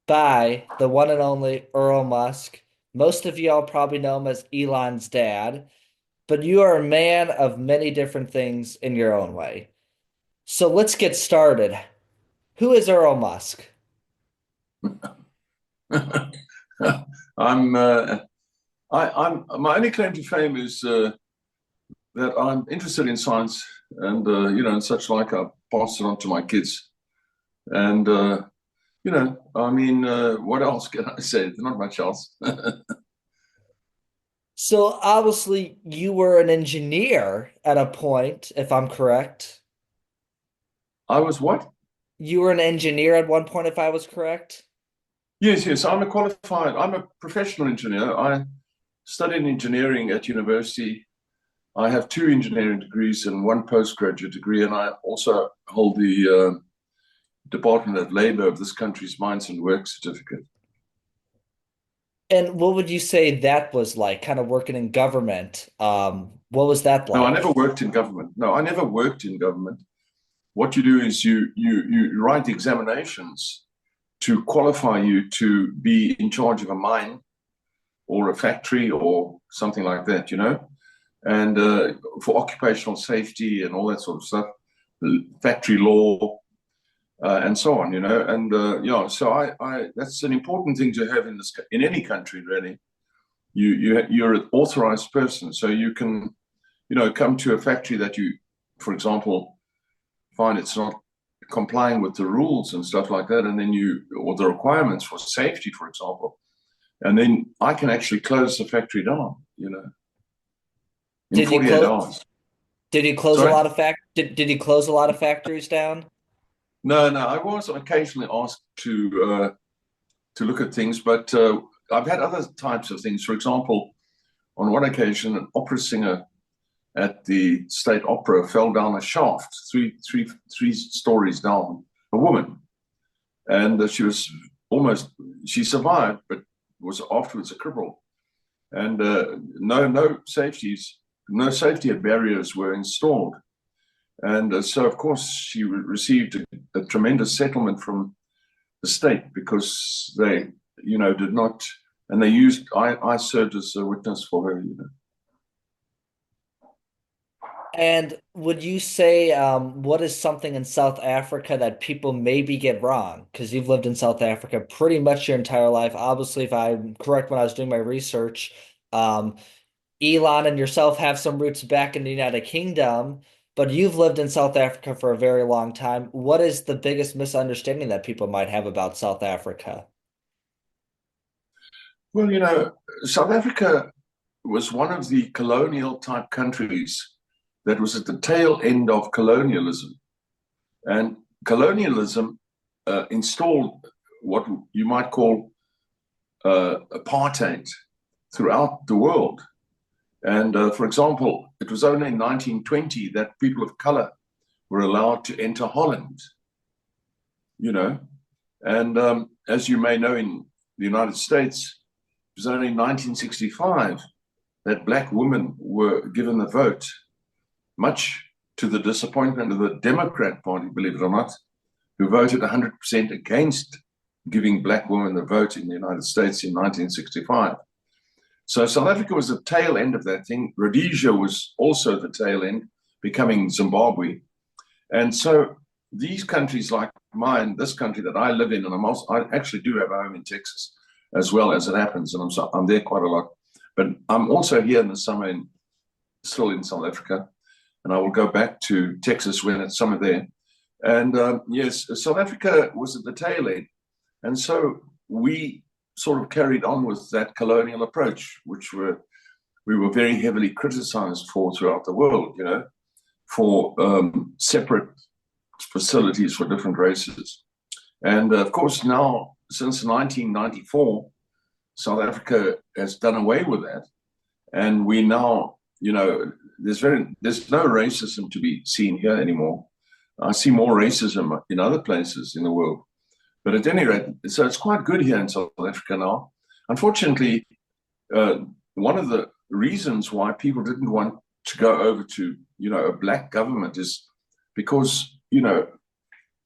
By the one and only Errol Musk. Most of y'all probably know him as Elon's dad, but you are a man of many different things in your own way. So let's get started. Who is Errol Musk? I'm I'm my only claim to fame is that I'm interested in science and and such like. I pass it on to my kids, and what else can I say? There's not much else. So obviously you were an engineer at a point, if I'm correct. I was what? You were an engineer at one point, if I was correct. Yes. I'm a professional engineer. I studied engineering at university. I have two engineering degrees and one postgraduate degree, and I also hold the Department of Labor of this country's Mines and Work certificate. And what would you say that was like, kind of working in government? What was that No, I never like? worked in government. No, I never worked in government. What you do is you write examinations to qualify you to be in charge of a mine or a factory or something like that, and for occupational safety and all that sort of stuff, factory law, and so on, and so I that's an important thing to have in any country, really. You're an authorized person, so you can, come to a factory that you, for example, find it's not complying with the rules and stuff like that, and then or the requirements for safety, for example, and then I can actually close the factory down, in Did you 48 close? hours. Did you close a Sorry? lot of did you close a lot of factories down? No, I was occasionally asked to look at things, but I've had other types of things. For example, on one occasion, an opera singer at the State Opera fell down a shaft, three stories down, a woman, and she survived, but was afterwards a cripple. And no safety barriers were installed. And so, of course, she received a tremendous settlement from the state because they, did not, and I served as a witness for her. And would you say what is something in South Africa that people maybe get wrong? Because you've lived in South Africa pretty much your entire life. Obviously, if I'm correct when I was doing my research, um, Elon and yourself have some roots back in the United Kingdom, but you've lived in South Africa for a very long time. What is the biggest misunderstanding that people might have about South Africa? Well, South Africa was one of the colonial type countries that was at the tail end of colonialism. And colonialism installed what you might call apartheid throughout the world. And for example, it was only in 1920 that people of color were allowed to enter Holland, you know. And as you may know, in the United States, it was only in 1965 that black women were given the vote, much to the disappointment of the Democrat Party, believe it or not, who voted 100% against giving black women the vote in the United States in 1965. So South Africa was the tail end of that thing. Rhodesia was also the tail end, becoming Zimbabwe. And so these countries like mine, this country that I live in, and I actually do have a home in Texas as well, as it happens, and I'm there quite a lot. But I'm also here in the summer, still in South Africa, and I will go back to Texas when it's summer there. And yes, South Africa was at the tail end. And so we sort of carried on with that colonial approach, which we were very heavily criticized for throughout the world, for separate facilities for different races. And of course, now, since 1994, South Africa has done away with that. And we now, there's no racism to be seen here anymore. I see more racism in other places in the world. But at any rate, so it's quite good here in South Africa now. Unfortunately, uh, one of the reasons why people didn't want to go over to, a black government is because,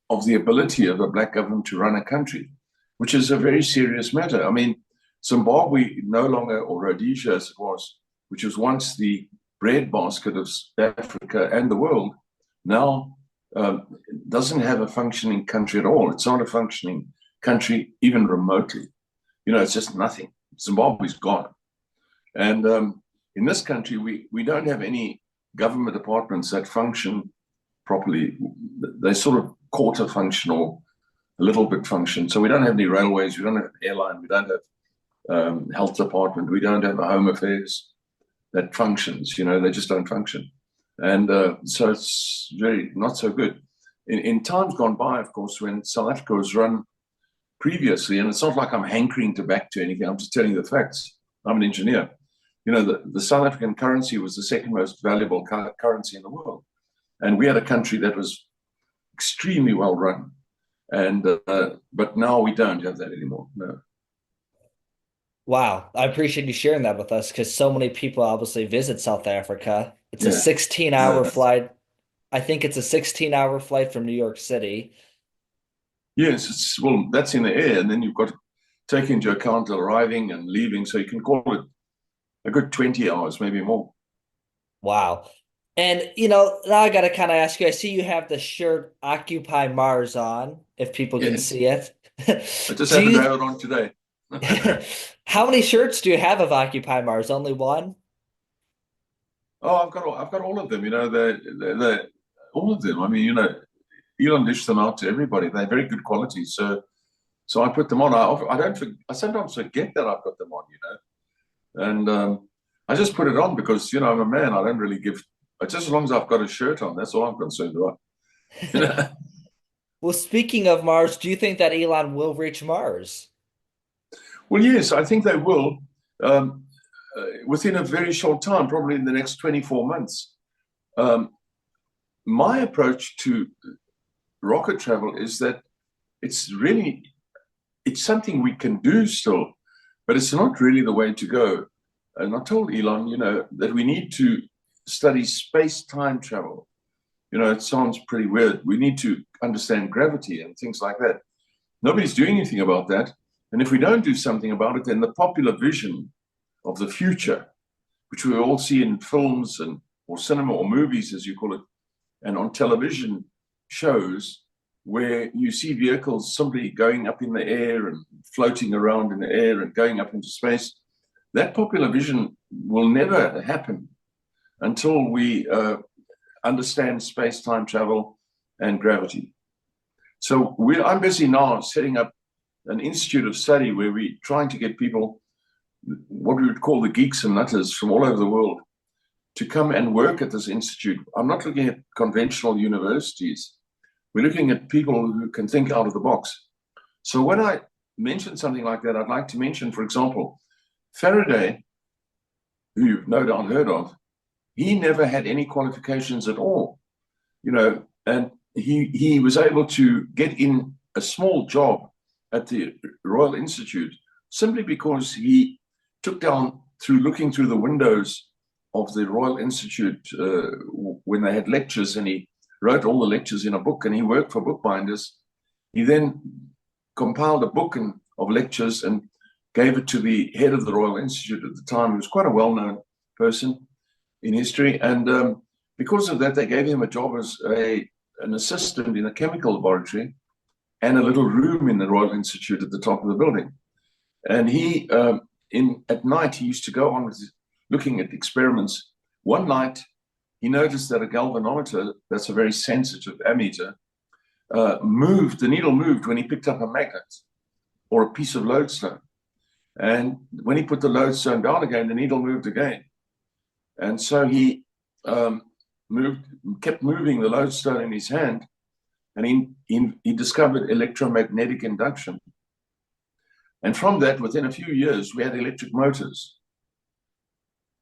of the ability of a black government to run a country, which is a very serious matter. I mean, Zimbabwe no longer, or Rhodesia as it was, which was once the breadbasket of Africa and the world, now doesn't have a functioning country at all. It's not a functioning country even remotely. It's just nothing. Zimbabwe's gone. And in this country, we don't have any government departments that function properly. They sort of quarter functional, a little bit function. So we don't have any railways, we don't have an airline, we don't have health department, we don't have a home affairs that functions. They just don't function. And so it's very not so good. In times gone by, of course, when South Africa was run previously, and it's not like I'm hankering to back to anything, I'm just telling you the facts. I'm an engineer. The South African currency was the second most valuable currency in the world. And we had a country that was extremely well run. And but now we don't have that anymore. No. Wow, I appreciate you sharing that with us because so many people obviously visit South Africa. It's a Yeah. 16-hour No. flight. I think it's a 16-hour flight from New York City. Yes. Well, that's in the air, and then you've got to take into account arriving and leaving. So you can call it a good 20 hours, maybe more. Wow. And now I gotta kind of ask you, I see you have the shirt Occupy Mars on, if people can Yes. see it. I just Do happened to you have it on today. how many shirts do you have of Occupy Mars? Only one? Oh, I've got all of them. They all of them. I mean, Elon dished them out to everybody. They're very good quality. So I put them on. I don't. I sometimes forget that I've got them on. And I just put it on because I'm a man. I don't really give. Just as long as I've got a shirt on, that's all I'm concerned about. You know? Well, speaking of Mars, do you think that Elon will reach Mars? Well, yes, I think they will within a very short time, probably in the next 24 months. Um, my approach to rocket travel is that it's really it's something we can do still, but it's not really the way to go. And I told Elon, that we need to study space-time travel. It sounds pretty weird. We need to understand gravity and things like that. Nobody's doing anything about that. And if we don't do something about it, then the popular vision of the future, which we all see in films and or cinema or movies, as you call it, and on television shows, where you see vehicles simply going up in the air and floating around in the air and going up into space, that popular vision will never happen until we understand space-time travel and gravity. So I'm busy now setting up an institute of study where we're trying to get people, what we would call the geeks and nutters from all over the world, to come and work at this institute. I'm not looking at conventional universities. We're looking at people who can think out of the box. So when I mention something like that, I'd like to mention, for example, Faraday, who you've no doubt heard of. He never had any qualifications at all, and he was able to get in a small job at the Royal Institute simply because he took down through looking through the windows of the Royal Institute when they had lectures, and he wrote all the lectures in a book, and he worked for bookbinders. He then compiled a book of lectures and gave it to the head of the Royal Institute at the time, who was quite a well-known person in history. And because of that, they gave him a job as an assistant in a chemical laboratory and a little room in the Royal Institute at the top of the building. And he, at night, he used to go on with looking at experiments. One night, he noticed that a galvanometer, that's a very sensitive ammeter, moved, the needle moved when he picked up a magnet or a piece of lodestone. And when he put the lodestone down again, the needle moved again. And so he kept moving the lodestone in his hand, and he discovered electromagnetic induction. And from that, within a few years, we had electric motors.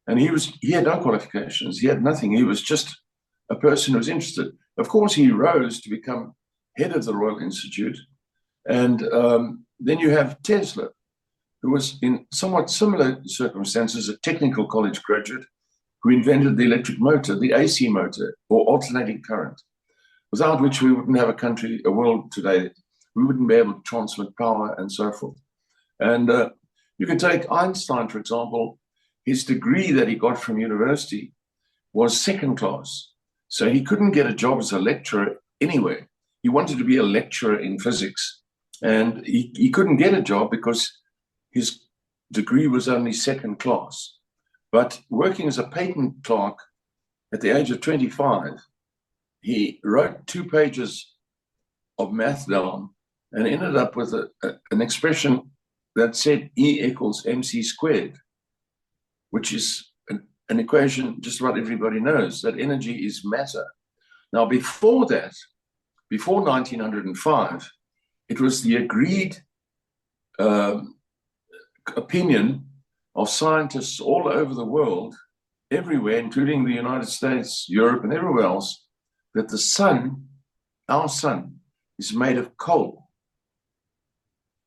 And he had no qualifications. He had nothing. He was just a person who was interested. Of course, he rose to become head of the Royal Institute. And then you have Tesla, who was in somewhat similar circumstances a technical college graduate who invented the electric motor, the AC motor, or alternating current, without which we wouldn't have a country, a world today. We wouldn't be able to transmit power and so forth. And you can take Einstein, for example. His degree that he got from university was second class. So he couldn't get a job as a lecturer anywhere. He wanted to be a lecturer in physics. And he couldn't get a job because his degree was only second class. But working as a patent clerk at the age of 25, he wrote 2 pages of math down and ended up with an expression that said E equals mc squared, which is an equation just about everybody knows, that energy is matter. Now, before that, before 1905, it was the agreed opinion of scientists all over the world, everywhere, including the United States, Europe, and everywhere else, that the sun, our sun, is made of coal,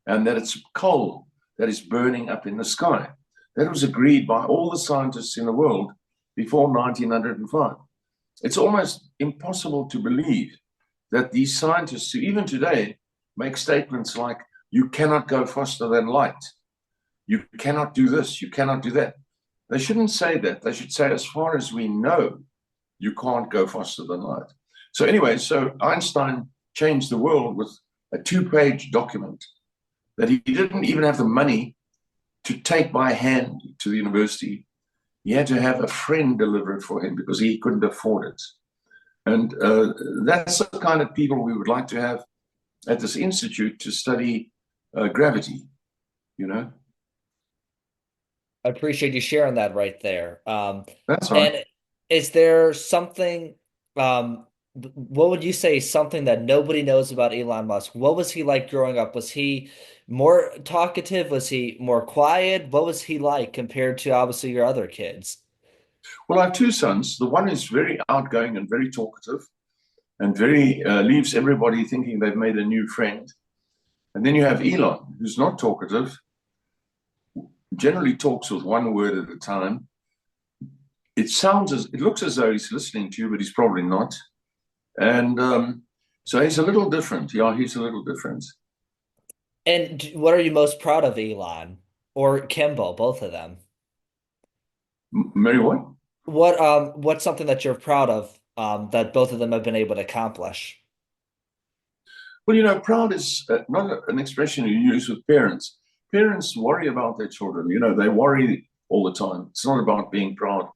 and that it's coal that is burning up in the sky. That was agreed by all the scientists in the world before 1905. It's almost impossible to believe that these scientists, who even today make statements like, you cannot go faster than light, you cannot do this, you cannot do that. They shouldn't say that. They should say, as far as we know, you can't go faster than light. So anyway, so Einstein changed the world with a 2-page document that he didn't even have the money to take by hand to the university. He had to have a friend deliver it for him because he couldn't afford it. And that's the kind of people we would like to have at this institute to study gravity, you know? I appreciate you sharing that right there. That's all right. And is there something, what would you say is something that nobody knows about Elon Musk? What was he like growing up? Was he more talkative? Was he more quiet? What was he like compared to obviously your other kids? Well, I have two sons. The one is very outgoing and very talkative and very leaves everybody thinking they've made a new friend. And then you have Elon, who's not talkative, generally talks with one word at a time. It looks as though he's listening to you, but he's probably not. And so he's a little different. Yeah, he's a little different. And what are you most proud of, Elon or Kimball, both of them? Mary, what? What's something that you're proud of, that both of them have been able to accomplish? Well, proud is not an expression you use with parents. Parents worry about their children. They worry all the time. It's not about being proud.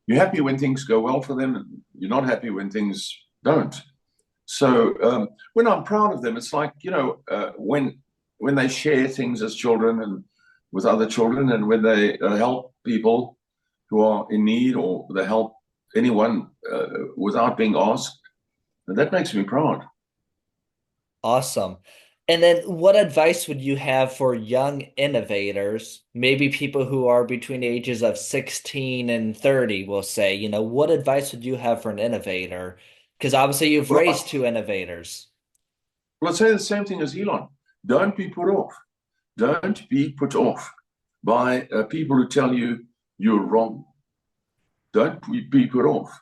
You're happy when things go well for them, and you're not happy when things don't. So when I'm proud of them, it's like when they share things as children and with other children, and when they help people who are in need, or they help anyone without being asked, and that makes me proud. Awesome. And then what advice would you have for young innovators, maybe people who are between the ages of 16 and 30, we'll say, what advice would you have for an innovator? Because obviously you've raised Well, two innovators. well, I'd say the same thing as Elon. Don't be put off. Don't be put off by people who tell you you're wrong. Don't be put off.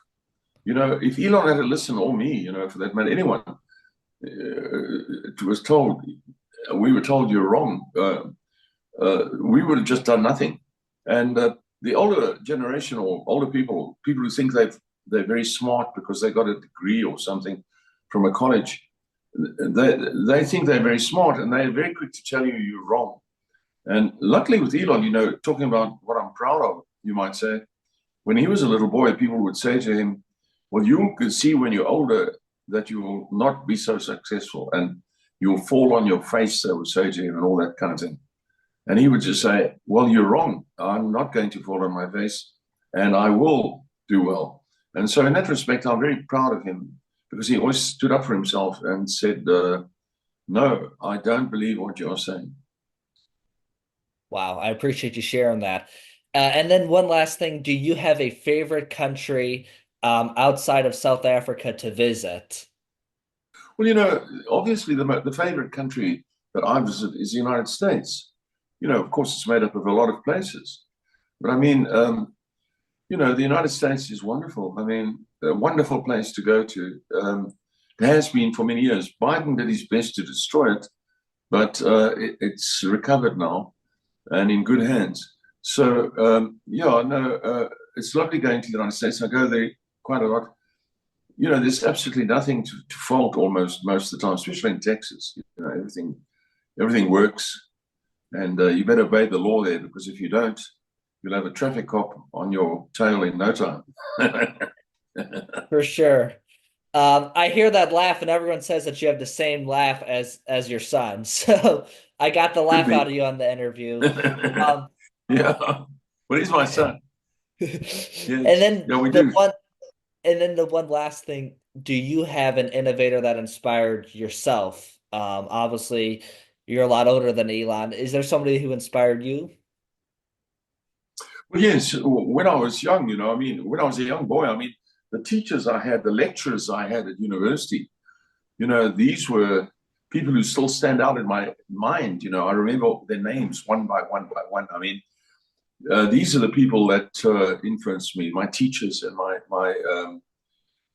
If Elon had to listen, or me, for that matter, anyone, was told, we were told you're wrong, we would have just done nothing. And the older generation, or older people who think they're very smart because they got a degree or something from a college, they think they're very smart, and they're very quick to tell you you're wrong. And luckily with Elon, talking about what I'm proud of, you might say, when he was a little boy, people would say to him, well, you can see when you're older that you will not be so successful, and you'll fall on your face, they would say to him, and all that kind of thing. And he would just say, well, you're wrong. I'm not going to fall on my face, and I will do well. And so in that respect, I'm very proud of him, because he always stood up for himself and said, no, I don't believe what you're saying. Wow, I appreciate you sharing that. And then one last thing, do you have a favorite country outside of South Africa to visit? Well, obviously the favorite country that I visit is the United States. Of course, it's made up of a lot of places. But I mean, the United States is wonderful. I mean, a wonderful place to go to. It has been for many years. Biden did his best to destroy it, but it's recovered now and in good hands. So, yeah, no, it's lovely going to the United States. I go there quite a lot. There's absolutely nothing to fault almost most of the time, especially in Texas. Everything works, and you better obey the law there because if you don't, you'll have a traffic cop on your tail in no time. For sure. I hear that laugh, and everyone says that you have the same laugh as your son. So I got the Could laugh out be. of you on the interview. Um, Yeah. Well, he's my son. and Yes. then Yeah, we the do. one, and then the one last thing, do you have an innovator that inspired yourself? Obviously, you're a lot older than Elon. Is there somebody who inspired you? Well, yes. When I was young, I mean, when I was a young boy, I mean, the teachers I had, the lecturers I had at university, these were people who still stand out in my mind. I remember their names one by one by one. I mean, these are the people that influenced me, my teachers and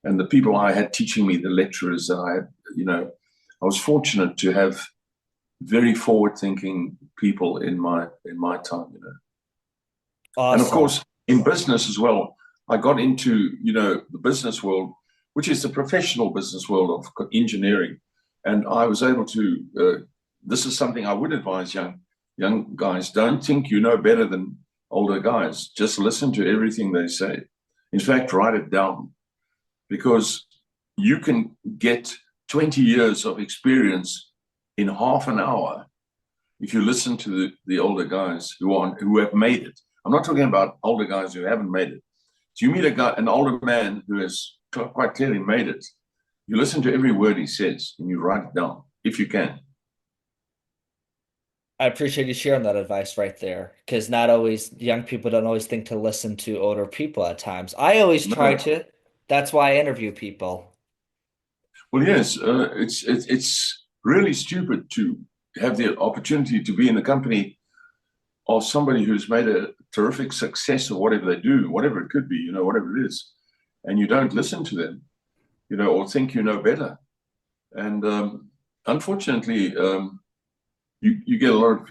and the people I had teaching me, the lecturers that I had. I was fortunate to have very forward-thinking people in my time. And of Awesome. course, in business as well, I got into the business world, which is the professional business world of engineering, and I was able to. This is something I would advise young guys: don't think you know better than older guys. Just listen to everything they say. In fact, write it down because you can get 20 years of experience in half an hour if you listen to the older guys who have made it. I'm not talking about older guys who haven't made it. So you meet an older man who has quite clearly made it. You listen to every word he says and you write it down if you can. I appreciate you sharing that advice right there, because not always young people don't always think to listen to older people at times. I always try No. to. That's why I interview people. Well, yes, it's really stupid to have the opportunity to be in the company of somebody who's made a terrific success of whatever they do, whatever it could be, whatever it is, and you don't listen to them, or think you know better. And unfortunately, you get a lot of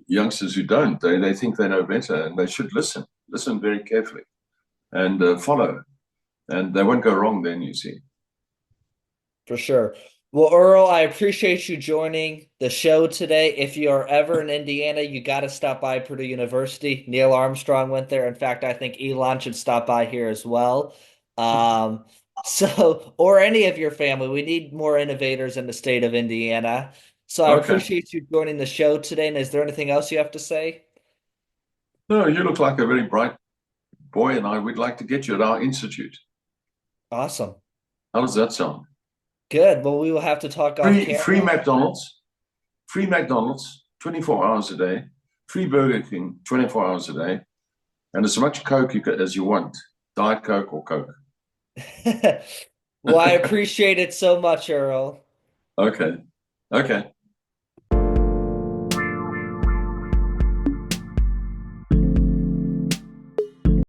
youngsters who don't. They think they know better, and they should listen very carefully, and follow, and they won't go wrong. Then you see. For sure. Well, Earl, I appreciate you joining the show today. If you are ever in Indiana, you got to stop by Purdue University. Neil Armstrong went there. In fact, I think Elon should stop by here as well. Um, or any of your family. We need more innovators in the state of Indiana. So I Okay. appreciate you joining the show today. And is there anything else you have to say? No, you look like a very bright boy, and I would like to get you at our institute. Awesome. How does that sound? Good. Well, we will have to talk off Free camera. McDonald's, 24 hours a day, free Burger King, 24 hours a day, and as much Coke as you want, Diet Coke or Coke. Well, I appreciate it so much, Earl. Okay. Okay.